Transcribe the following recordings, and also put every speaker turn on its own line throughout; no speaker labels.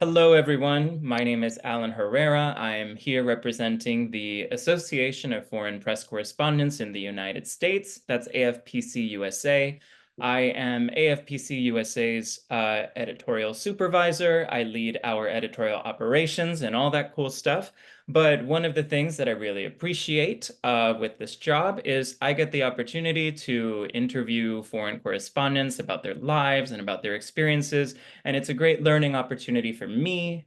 Hello, everyone. My name is Alan Herrera. I am here representing the Association of Foreign Press Correspondents in the United States. That's AFPC-USA. I am AFPC-USA's editorial supervisor. I lead our editorial operations and all that cool stuff. But one of the things that I really appreciate with this job is I get the opportunity to interview foreign correspondents about their lives and about their experiences. And it's a great learning opportunity for me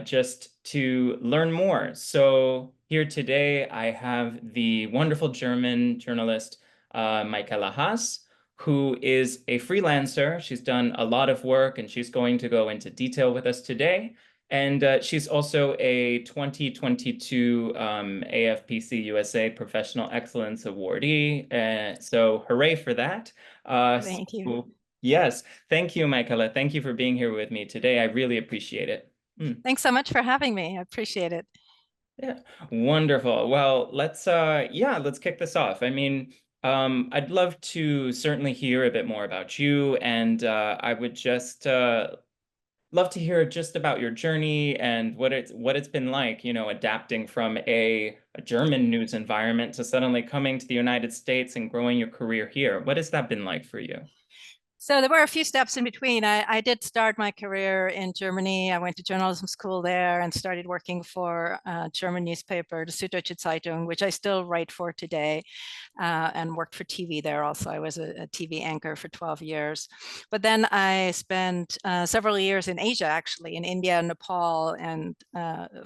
just to learn more. So here today, I have the wonderful German journalist, Michaela Haas, who is a freelancer. She's done a lot of work and she's going to go into detail with us today. And she's also a 2022 AFPC USA Professional Excellence Awardee. So hooray for that.
Thank you.
So yes, thank you, Michaela. Thank you for being here with me today. I really appreciate it.
Thanks so much for having me. I appreciate it.
Yeah, wonderful. Well, let's kick this off. I mean, I'd love to certainly hear a bit more about you, and I would just love to hear just about your journey and what it's been like, adapting from a German news environment to suddenly coming to the United States and growing your career here. What has that been like for you?
So there were a few steps in between. I did start my career in Germany. I went to journalism school there and started working for a German newspaper, the Süddeutsche Zeitung, which I still write for today, and worked for TV there also. I was a TV anchor for 12 years. But then I spent several years in Asia, actually, in India and Nepal, and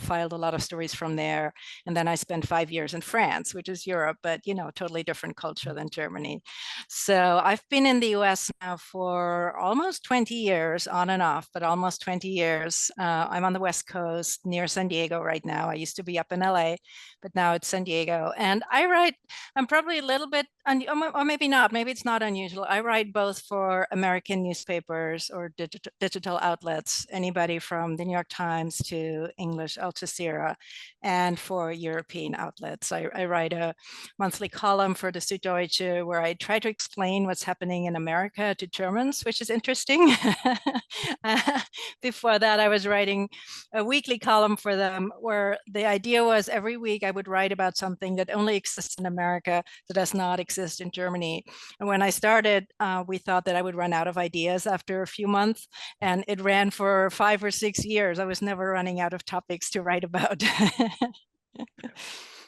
filed a lot of stories from there. And then I spent 5 years in France, which is Europe, but, totally different culture than Germany. So I've been in the US now for almost 20 years, on and off, but almost 20 years. I'm on the West Coast near San Diego right now. I used to be up in LA, but now it's San Diego. And I'm probably a little bit, or maybe not, maybe it's not unusual. I write both for American newspapers or digital outlets, anybody from the New York Times to English Al Jazeera, and for European outlets. I write a monthly column for the Süddeutsche where I try to explain what's happening in America to Germans, which is interesting. Before that, I was writing a weekly column for them where the idea was every week I would write about something that only exists in America, that does not exist in Germany. And when I started, we thought that I would run out of ideas after a few months, and it ran for 5 or 6 years. I was never running out of topics to write about.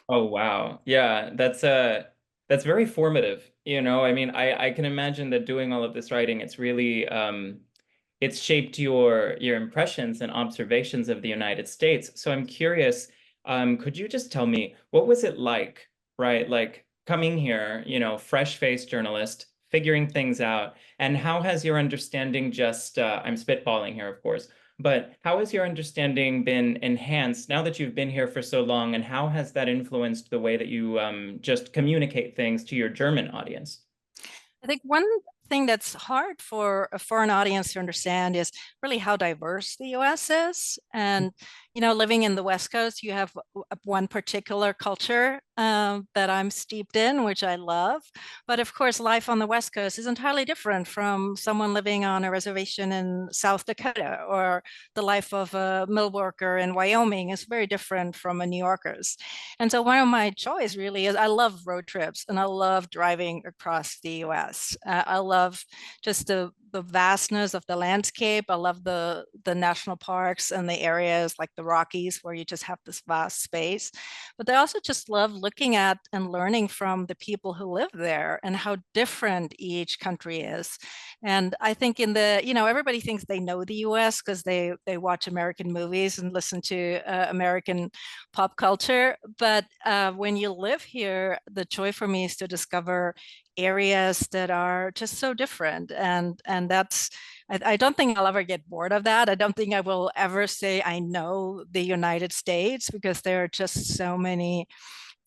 Oh wow. Yeah, that's very formative. I mean, I can imagine that doing all of this writing, it's really it's shaped your impressions and observations of the United States. So I'm curious, could you just tell me what was it like, right? Like coming here, fresh-faced journalist, figuring things out, and how has your understanding just I'm spitballing here, of course, but how has your understanding been enhanced now that you've been here for so long, and how has that influenced the way that you just communicate things to your German audience?
I think one thing that's hard for a foreign audience to understand is really how diverse the US is. And, living in the West Coast, you have one particular culture that I'm steeped in, which I love. But of course, life on the West Coast is entirely different from someone living on a reservation in South Dakota, or the life of a mill worker in Wyoming is very different from a New Yorker's. And so one of my joys really is I love road trips and I love driving across the US. I love just the vastness of the landscape. I love the national parks and the areas like the Rockies where you just have this vast space. But I also just love looking at and learning from the people who live there and how different each country is. And I think everybody thinks they know the US because they watch American movies and listen to American pop culture. But when you live here, the joy for me is to discover areas that are just so different. And that's, I don't think I'll ever get bored of that. I don't think I will ever say I know the United States, because there are just so many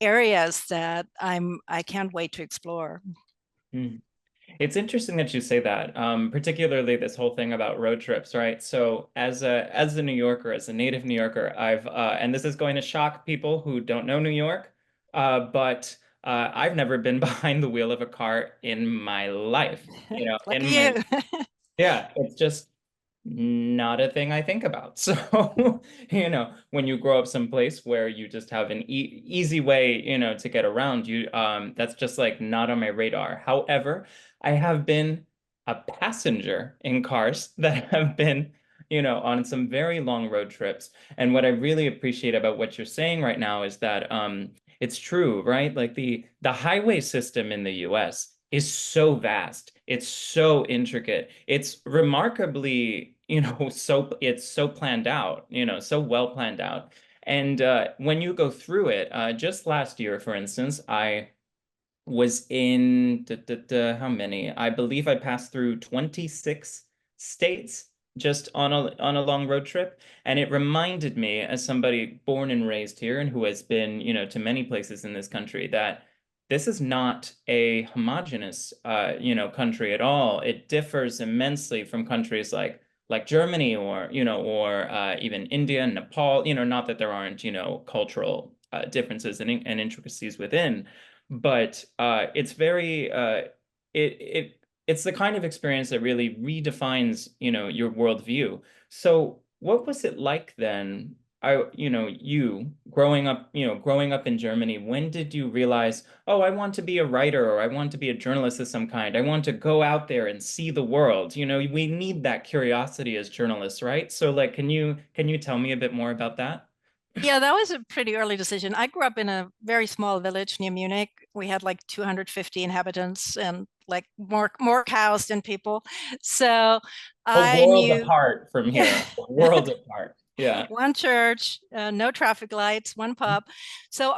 areas that I can't wait to explore.
Hmm. It's interesting that you say that, particularly this whole thing about road trips, right? So as a New Yorker, as a native New Yorker, and this is going to shock people who don't know New York, but I've never been behind the wheel of a car in my life,
Lucky you.
yeah, it's just not a thing I think about. So, when you grow up someplace where you just have an easy way, to get around, that's just like not on my radar. However, I have been a passenger in cars that have been, on some very long road trips. And what I really appreciate about what you're saying right now is that it's true, right? Like the highway system in the US is so vast. It's so intricate. It's remarkably, it's so planned out, so well planned out. And when you go through it, just last year, for instance, I was in how many? I believe I passed through 26 states just on a long road trip. And it reminded me, as somebody born and raised here and who has been, to many places in this country, that this is not a homogenous country at all. It differs immensely from countries like Germany or even India and Nepal, not that there aren't, cultural differences and intricacies within, but it's very it's the kind of experience that really redefines, your worldview. So what was it like then? You growing up in Germany, when did you realize, oh, I want to be a writer or I want to be a journalist of some kind? I want to go out there and see the world. We need that curiosity as journalists, right? So like, can you tell me a bit more about that?
Yeah, that was a pretty early decision. I grew up in a very small village near Munich. We had like 250 inhabitants and like more cows than people. So
A
I
world
knew
apart from here. A world apart. Yeah.
one church, no traffic lights, one pub. So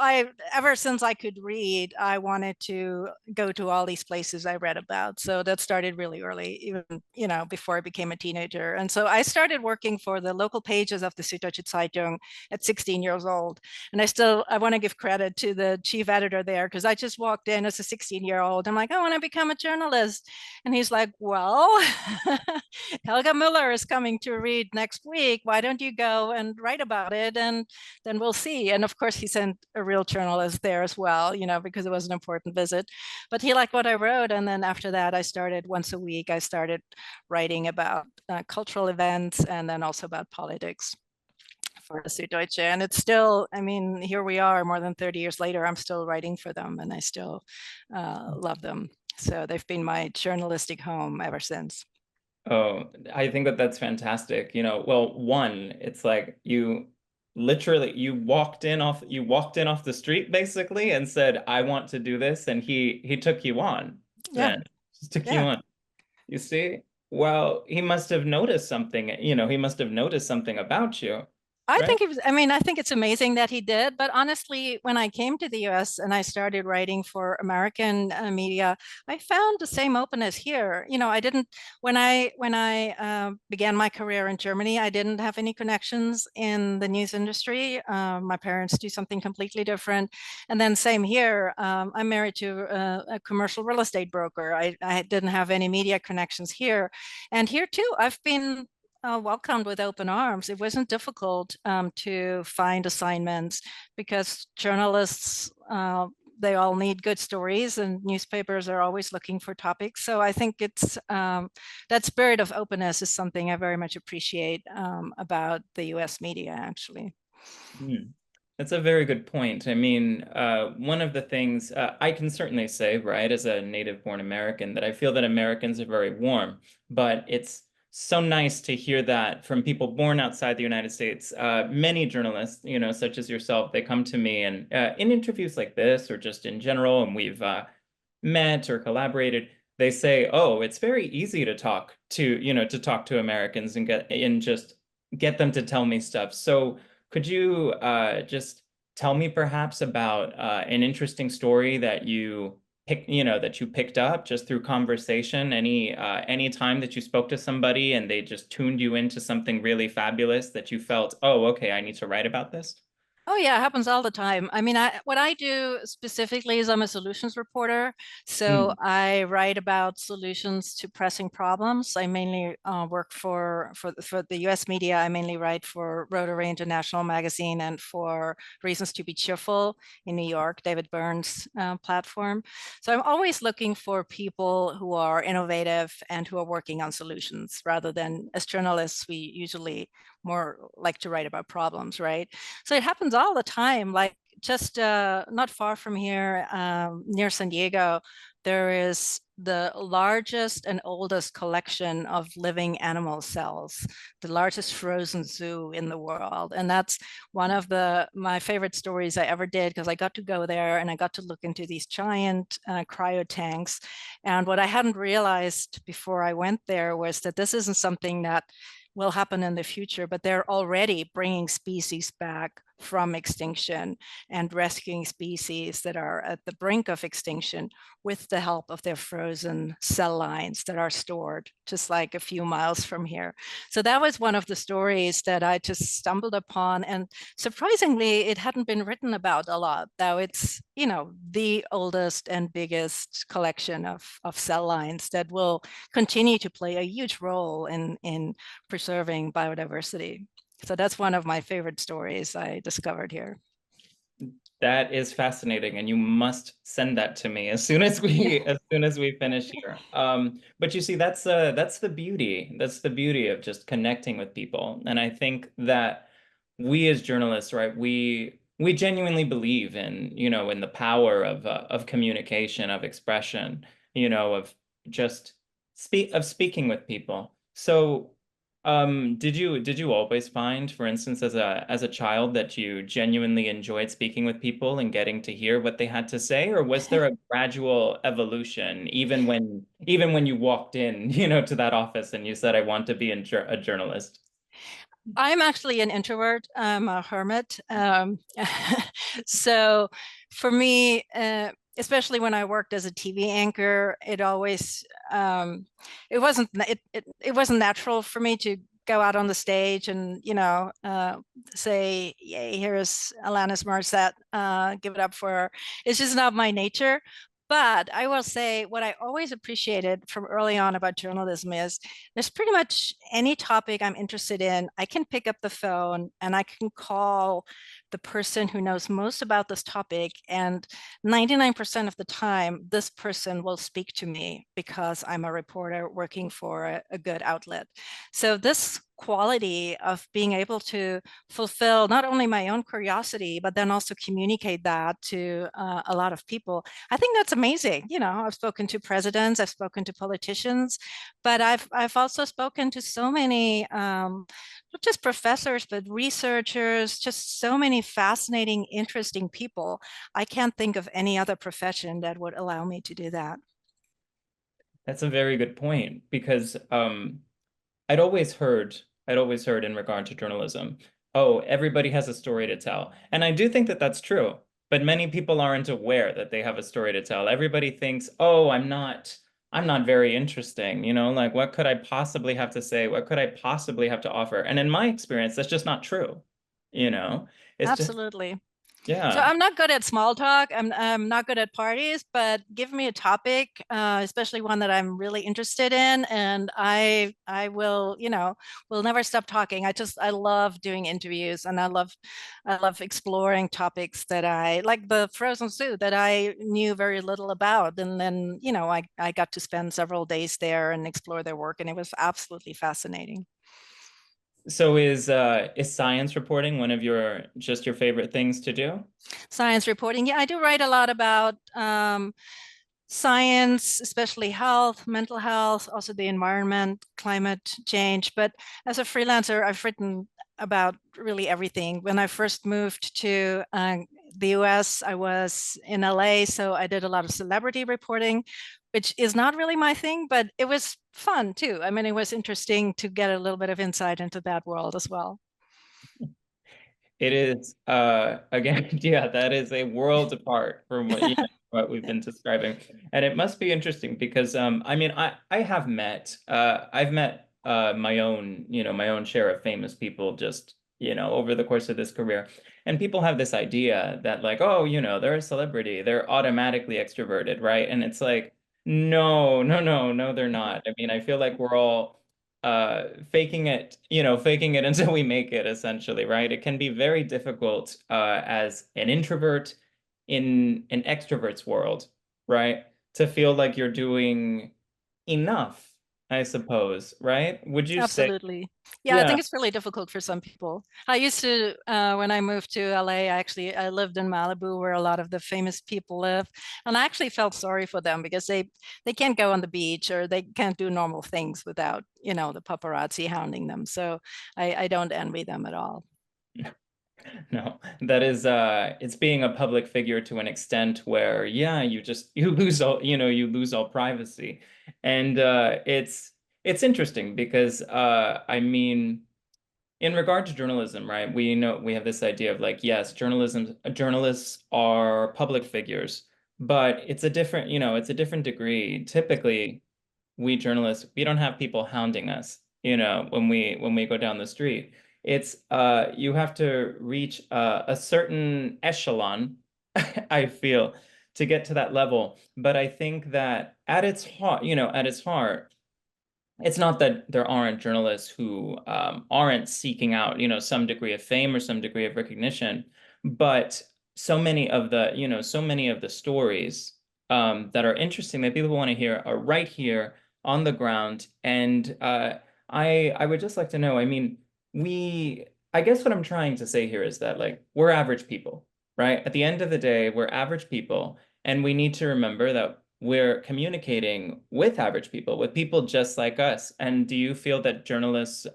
ever since I could read, I wanted to go to all these places I read about. So that started really early, even, before I became a teenager. And so I started working for the local pages of the Süddeutsche Zeitung at 16 years old. And I want to give credit to the chief editor there, because I just walked in as a 16-year-old. I'm like, I want to become a journalist. And he's like, well, Helga Müller is coming to read next week. Why don't you go and write about it? And then we'll see. And of course, he sent a real journalist there as well, because it was an important visit. But he liked what I wrote. And then after that, I started once a week, I started writing about cultural events and then also about politics for the Süddeutsche. And it's still, I mean, here we are more than 30 years later, I'm still writing for them and I still love them. So they've been my journalistic home ever since.
Oh, I think that that's fantastic. Well, one, it's like you walked in off the street basically and said, I want to do this, and he took you on
Yeah,
then. Just took you
yeah.
on. You see? Well, he must have noticed something, he must have noticed something about you, right?
I think it's amazing that he did. But honestly, when I came to the US and I started writing for American media, I found the same openness here. I didn't, when I began my career in Germany, I didn't have any connections in the news industry. My parents do something completely different. And then same here, I'm married to a commercial real estate broker. I didn't have any media connections here. And here too, I've been welcomed with open arms. It wasn't difficult to find assignments because journalists, they all need good stories and newspapers are always looking for topics. So I think it's that spirit of openness is something I very much appreciate about the US media, actually.
Hmm. That's a very good point. I mean, one of the things I can certainly say, right, as a native-born American, that I feel that Americans are very warm, but it's so nice to hear that from people born outside the United States. Many journalists, such as yourself, they come to me and in interviews like this or just in general, and we've met or collaborated, they say, "Oh, it's very easy to talk to Americans and just get them to tell me stuff." So could you just tell me perhaps about an interesting story that that you picked up just through conversation? Any time that you spoke to somebody and they just tuned you into something really fabulous that you felt, oh, okay, I need to write about this?
Oh yeah, it happens all the time. I mean, what I do specifically is I'm a solutions reporter. So
Mm.
I write about solutions to pressing problems. I mainly work for the U.S. media. I mainly write for Rotary International Magazine and for Reasons to Be Cheerful in New York, David Byrne's platform. So I'm always looking for people who are innovative and who are working on solutions rather than, as journalists, we usually more like to write about problems, right? So it happens all the time. Like just not far from here, near San Diego, there is the largest and oldest collection of living animal cells, the largest frozen zoo in the world. And that's one of my favorite stories I ever did, because I got to go there and I got to look into these giant cryo tanks. And what I hadn't realized before I went there was that this isn't something that will happen in the future, but they're already bringing species back from extinction and rescuing species that are at the brink of extinction with the help of their frozen cell lines that are stored just like a few miles from here. So that was one of the stories that I just stumbled upon, and surprisingly it hadn't been written about a lot, though it's, you know, the oldest and biggest collection of cell lines that will continue to play a huge role in preserving biodiversity. So that's one of my favorite stories I discovered here.
That is fascinating, and you must send that to me as soon as
Yeah,
we finish here. But you see, that's the beauty. That's the beauty of just connecting with people. And I think that we as journalists, right, we genuinely believe in, you know, in the power of communication, of expression, you know, of just speaking with people. So did you always find, for instance, as a child, that you genuinely enjoyed speaking with people and getting to hear what they had to say, or was there a gradual evolution, even when you walked in, you know, to that office and you said, I want to be a journalist?
I'm actually an introvert. I'm a hermit. So for me, especially when I worked as a TV anchor, it always it wasn't natural for me to go out on the stage and, you know, say, "Yay, here's Alanis Morissette. Give it up for her." It's just not my nature. But I will say what I always appreciated from early on about journalism is there's pretty much any topic I'm interested in, I can pick up the phone and I can call the person who knows most about this topic. And 99% of the time, this person will speak to me because I'm a reporter working for a good outlet. So this quality of being able to fulfill not only my own curiosity, but then also communicate that to a lot of people, I think that's amazing. You know, I've spoken to presidents, I've spoken to politicians, but I've also spoken to so many not just professors but researchers, just so many fascinating, interesting people. I can't think of any other profession that would allow me to do that.
That's a very good point, because I'd always heard in regard to journalism, oh, everybody has a story to tell. And I do think that that's true, but many people aren't aware that they have a story to tell. Everybody thinks, oh, I'm not very interesting, you know, like what could I possibly have to say? What could I possibly have to offer? And in my experience, that's just not true. You know, it's just,
Absolutely. So
yeah.
I'm not good at small talk. I'm not good at parties, but give me a topic, especially one that I'm really interested in, and I will, you know, will never stop talking. I love doing interviews, and I love exploring topics that I like, the frozen zoo that I knew very little about, and then, you know, I got to spend several days there and explore their work, and it was absolutely fascinating.
So is science reporting one of your favorite things to do?
Science reporting, yeah, I do write a lot about science, especially health, mental health, also the environment, climate change. But as a freelancer, I've written about really everything. When I first moved to the US, I was in LA, so I did a lot of celebrity reporting, which is not really my thing, but it was fun too. I mean, it was interesting to get a little bit of insight into that world as well.
It is again, yeah, that is a world apart from what we've been describing. And it must be interesting because I mean I have met I've met my own, you know, my own share of famous people just over the course of this career. And people have this idea that like, oh, they're a celebrity, they're automatically extroverted, right? And it's like, no, no, no, no, they're not. I mean, I feel like we're all faking it until we make it, essentially, right? It can be very difficult as an introvert in an extrovert's world, right? To feel like you're doing enough, I suppose, right? Would you say?
Absolutely. Yeah, I
Yeah.
think it's really difficult for some people. I used to, when I moved to LA, I lived in Malibu where a lot of the famous people live. And I actually felt sorry for them because they can't go on the beach or they can't do normal things without, the paparazzi hounding them. So I don't envy them at all.
No, that is it's being a public figure to an extent where yeah, you lose all, you lose all privacy. And it's interesting because I mean in regard to journalism, right? We know we have this idea of like, yes, journalists are public figures, but it's a different degree. Typically, we journalists, we don't have people hounding us, when we go down the street. It's you have to reach a certain echelon, I feel, to get to that level. But I think that at its heart, it's not that there aren't journalists who aren't seeking out, some degree of fame or some degree of recognition, but so many of the stories that are interesting that people want to hear are right here on the ground. And I would just like to know, I mean, I guess what I'm trying to say here is that like we're average people, right? At the end of the day, we're average people, and we need to remember that we're communicating with average people, with people just like us. And do you feel that journalists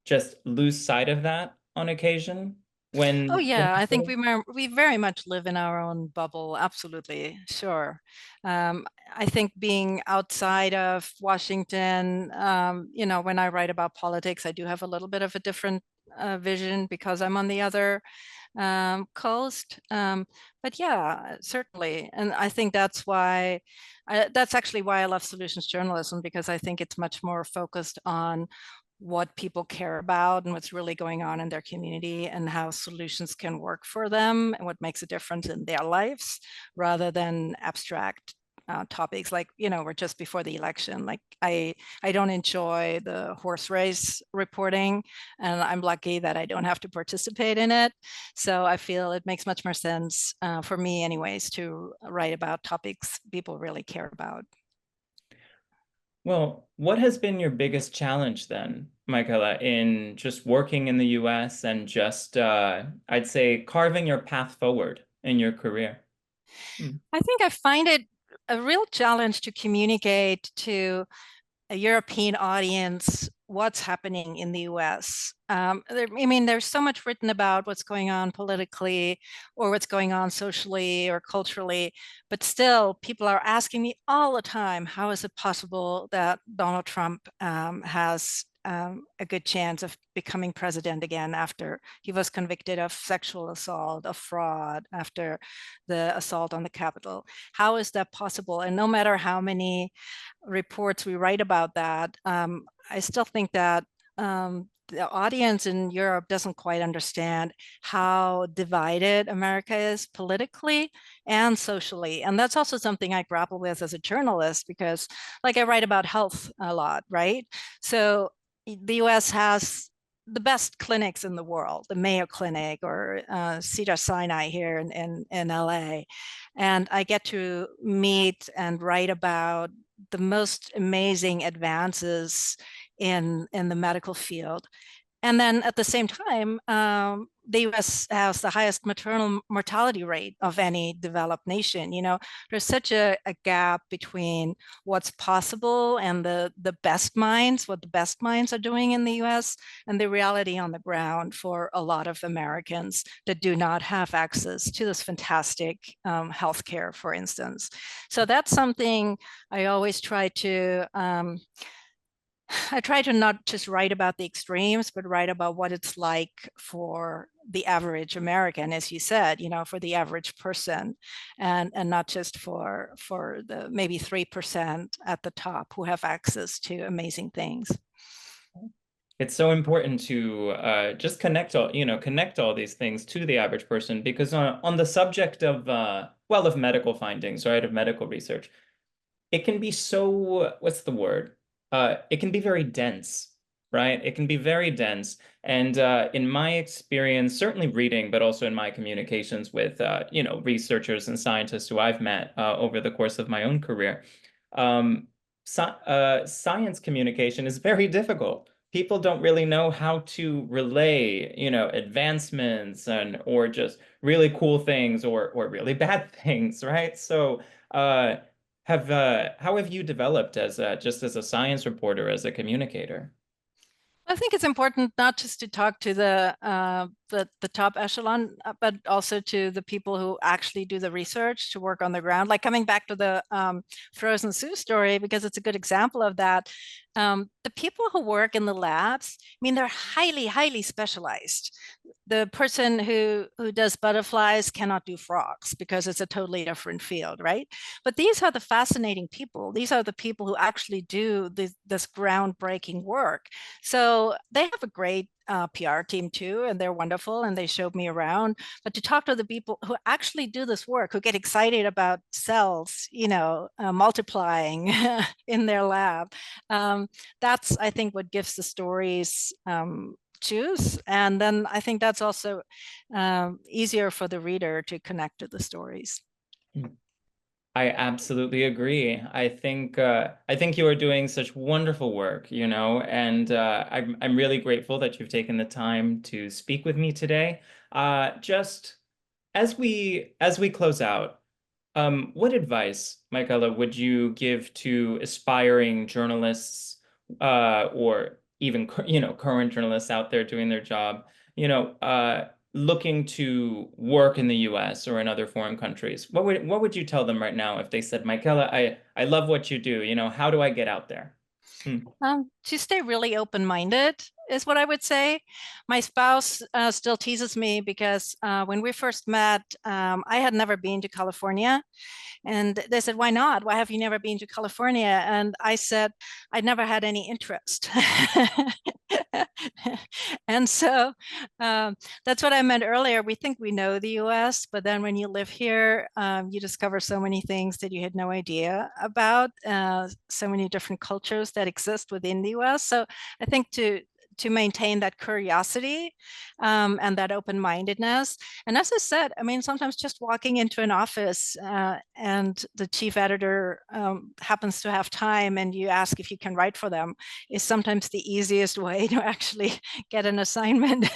just lose sight of that on occasion
Oh
when
yeah, I think
people?
we very much live in our own bubble. Absolutely, sure. I think being outside of Washington, when I write about politics, I do have a little bit of a different vision because I'm on the other coast. But yeah, certainly, and I think that's actually why I love solutions journalism, because I think it's much more focused on what people care about and what's really going on in their community and how solutions can work for them and what makes a difference in their lives, rather than abstract topics like, we're just before the election. Like I don't enjoy the horse race reporting, and I'm lucky that I don't have to participate in it. So I feel it makes much more sense, for me anyways, to write about topics people really care about.
Well, what has been your biggest challenge then, Michaela, in just working in the US and just I'd say carving your path forward in your career? Hmm.
I think I find it a real challenge to communicate to a European audience what's happening in the US. I mean, there's so much written about what's going on politically or what's going on socially or culturally, but still, people are asking me all the time, how is it possible that Donald Trump has a good chance of becoming president again after he was convicted of sexual assault, of fraud, after the assault on the Capitol? How is that possible? And no matter how many reports we write about that, I still think that the audience in Europe doesn't quite understand how divided America is politically and socially. And that's also something I grapple with as a journalist because, like, I write about health a lot, right? So the US has the best clinics in the world, the Mayo Clinic or Cedar Sinai here in LA. And I get to meet and write about the most amazing advances in the medical field. And then at the same time, the US has the highest maternal mortality rate of any developed nation. There's such a gap between what's possible and the best minds, what the best minds are doing in the US, and the reality on the ground for a lot of Americans that do not have access to this fantastic healthcare, for instance. So that's something I always I try to not just write about the extremes, but write about what it's like for the average American, as you said, for the average person, and not just for the maybe 3% at the top who have access to amazing things.
It's so important to just connect all these things to the average person because on the subject of well, of medical findings, right, of medical research, it can be so, what's the word? It can be very dense, right? It can be very dense. And in my experience, certainly reading, but also in my communications with, researchers and scientists who I've met over the course of my own career, um, science communication is very difficult. People don't really know how to relay, advancements and or just really cool things or really bad things, right? So, have how have you developed as just as a science reporter, as a communicator?
I think it's important not just to talk to the top echelon, but also to the people who actually do the research to work on the ground. Like coming back to the frozen Sioux story, because it's a good example of that. The people who work in the labs, I mean, they're highly, highly specialized. The person who does butterflies cannot do frogs because it's a totally different field, right? But these are the fascinating people. These are the people who actually do this groundbreaking work. So they have a great PR team too, and they're wonderful, and they showed me around. But to talk to the people who actually do this work, who get excited about cells, multiplying in their lab, that's, I think, what gives the stories juice. And then I think that's also easier for the reader to connect to the stories.
I absolutely agree. I think you are doing such wonderful work, and I'm really grateful that you've taken the time to speak with me today. Just as we close out, what advice, Michaela, would you give to aspiring journalists, or even current journalists out there doing their job, looking to work in the U.S. or in other foreign countries? What would you tell them right now if they said, Michaela, I love what you do. How do I get out there? Hmm.
To stay really open-minded is what I would say. My spouse still teases me because when we first met, I had never been to California. And they said, why not? Why have you never been to California? And I said, I'd never had any interest. And so that's what I meant earlier. We think we know the US, but then when you live here, you discover so many things that you had no idea about, so many different cultures that exist within the US. So I think to maintain that curiosity and that open-mindedness. And as I said, I mean, sometimes just walking into an office and the chief editor happens to have time and you ask if you can write for them is sometimes the easiest way to actually get an assignment.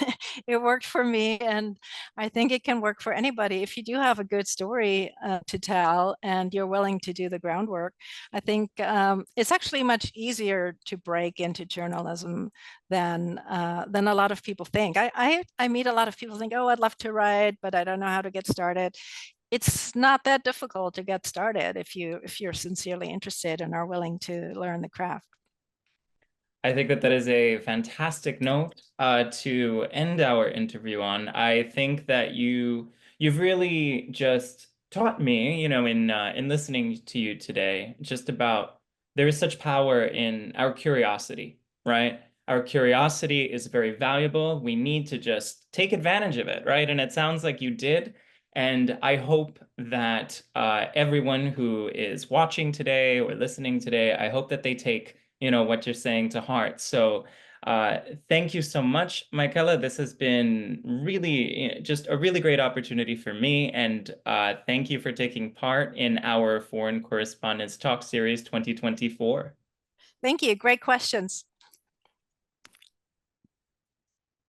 It worked for me, and I think it can work for anybody. If you do have a good story to tell and you're willing to do the groundwork, I think it's actually much easier to break into journalism than a lot of people think. I meet a lot of people think, oh, I'd love to write, but I don't know how to get started. It's not that difficult to get started if you're sincerely interested and are willing to learn the craft.
I think that that is a fantastic note to end our interview on. I think that you've really just taught me, in listening to you today, just about there is such power in our curiosity, right? Our curiosity is very valuable. We need to just take advantage of it, right? And it sounds like you did. And I hope that everyone who is watching today or listening today, I hope that they take what you're saying to heart. So thank you so much, Michaela. This has been really just a really great opportunity for me. And thank you for taking part in our Foreign Correspondents Talk Series 2024.
Thank you. Great questions.